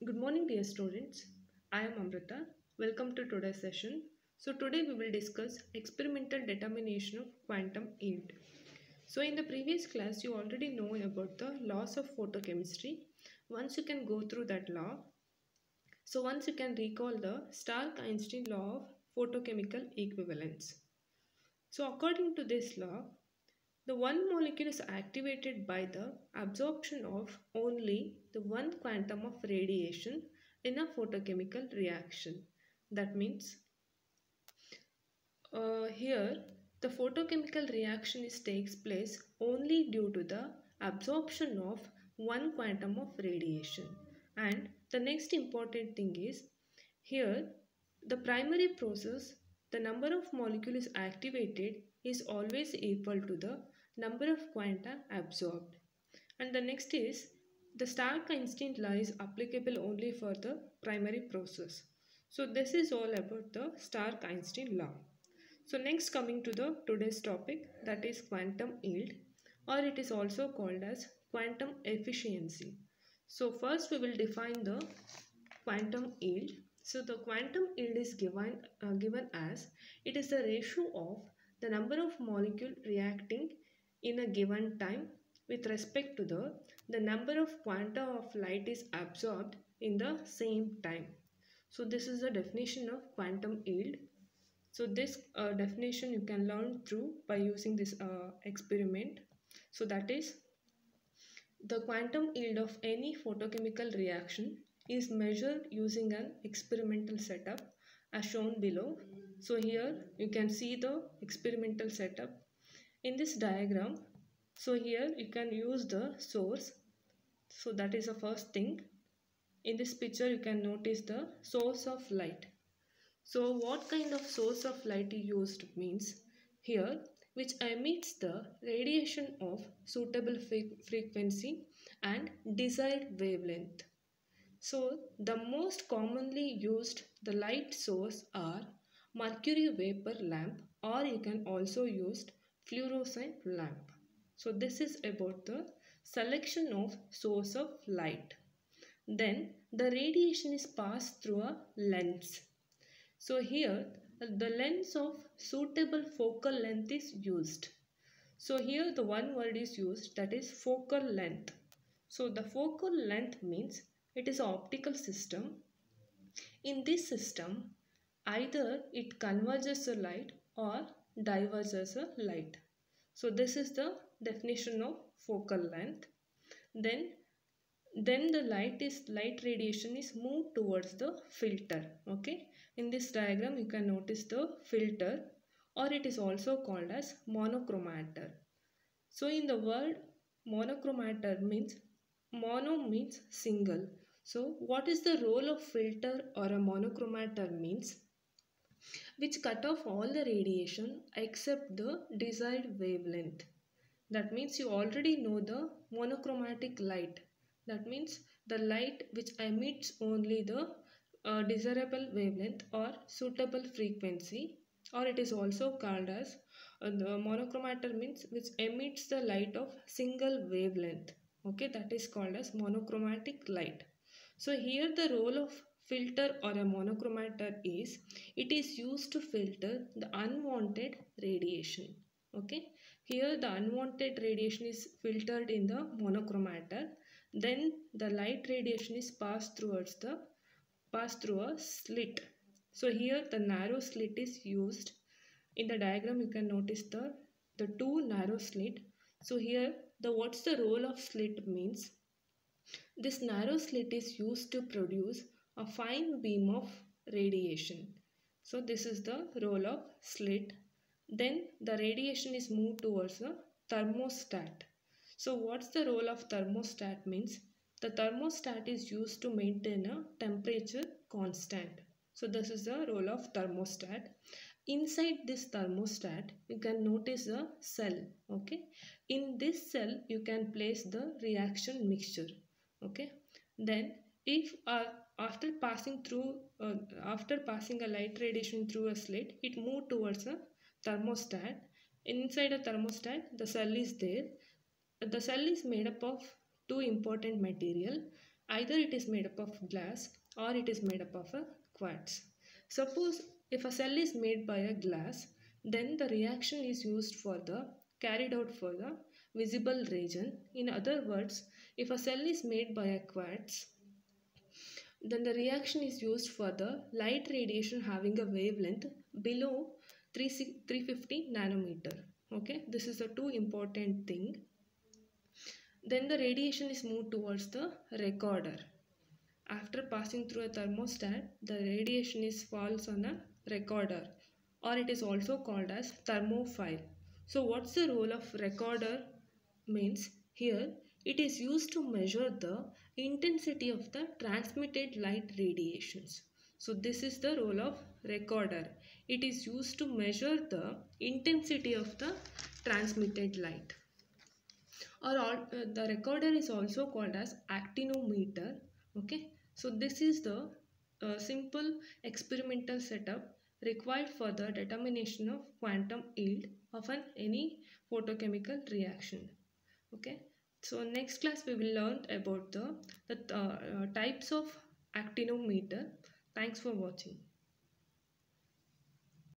Good morning, dear students. I am Amrita. Welcome to today's session. So, today we will discuss experimental determination of quantum yield. So, in the previous class, you already know about the laws of photochemistry. Once you can go through that law, once you can recall the Stark-Einstein law of photochemical equivalence. So, according to this law, the one molecule is activated by the absorption of only the one quantum of radiation in a photochemical reaction. That means here the photochemical reaction takes place only due to the absorption of one quantum of radiation. And the next important thing is here the primary process, the number of molecules activated is always equal to the number of quanta absorbed. And the next is the Stark-Einstein law is applicable only for the primary process. So this is all about the Stark-Einstein law. So next, coming to the today's topic, that is quantum yield, or it is also called as quantum efficiency. So first we will define the quantum yield. So the quantum yield is given as it is the ratio of the number of molecules reacting in a given time with respect to the number of quanta of light is absorbed in the same time. So this is the definition of quantum yield. So this definition you can learn through by using this experiment. So that is the quantum yield of any photochemical reaction is measured using an experimental setup as shown below. So here you can see the experimental setup in this diagram. So here you can use the source. So that is the first thing. In this picture you can notice the source of light. So what kind of source of light used means here which emits the radiation of suitable frequency and desired wavelength. So the most commonly used the light source are mercury vapor lamp, or you can also use fluorescent lamp. So this is about the selection of source of light. Then the radiation is passed through a lens. So here the lens of suitable focal length is used. So here the one word is used, that is focal length. So the focal length means it is an optical system. In this system either it converges the light or diverges the light. So this is the definition of focal length. Then the light radiation is moved towards the filter. Okay, in this diagram you can notice the filter, or it is also called as monochromator. So in the word monochromator means mono means single. So what is the role of filter or a monochromator means which cut off all the radiation except the desired wavelength. That means you already know the monochromatic light. That means the light which emits only the desirable wavelength or suitable frequency, or it is also called as the monochromator means which emits the light of single wavelength. Okay, that is called as monochromatic light. So here the role of filter or a monochromator is it is used to filter the unwanted radiation. Okay, here the unwanted radiation is filtered in the monochromator. Then the light radiation is passed through a slit. So here the narrow slit is used. In the diagram you can notice the two narrow slit. So here what's the role of slit means this narrow slit is used to produce a fine beam of radiation. So this is the role of slit. Then the radiation is moved towards the thermostat. So what's the role of thermostat means the thermostat is used to maintain a temperature constant. So this is the role of thermostat. Inside this thermostat you can notice a cell. Okay, in this cell you can place the reaction mixture. Okay, then if after passing a light radiation through a slit, it moved towards a thermostat. Inside a thermostat the cell is there. The cell is made up of two important material. Either it is made up of glass or it is made up of a quartz. Suppose if a cell is made by a glass, then the reaction is used for the carried out for the visible region. In other words, if a cell is made by a quartz, then the reaction is used for the light radiation having a wavelength below 350 nanometer. Okay, this is the two important thing. Then the radiation is moved towards the recorder. After passing through a thermostat, the radiation is falls on a recorder, or it is also called as thermophile. So what's the role of recorder means here it is used to measure the intensity of the transmitted light radiations. So this is the role of recorder. It is used to measure the intensity of the transmitted light. The recorder is also called as actinometer. Okay, so this is the simple experimental setup required for the determination of quantum yield of any photochemical reaction. Okay, so next class we will learn about the types of actinometer. Thanks for watching.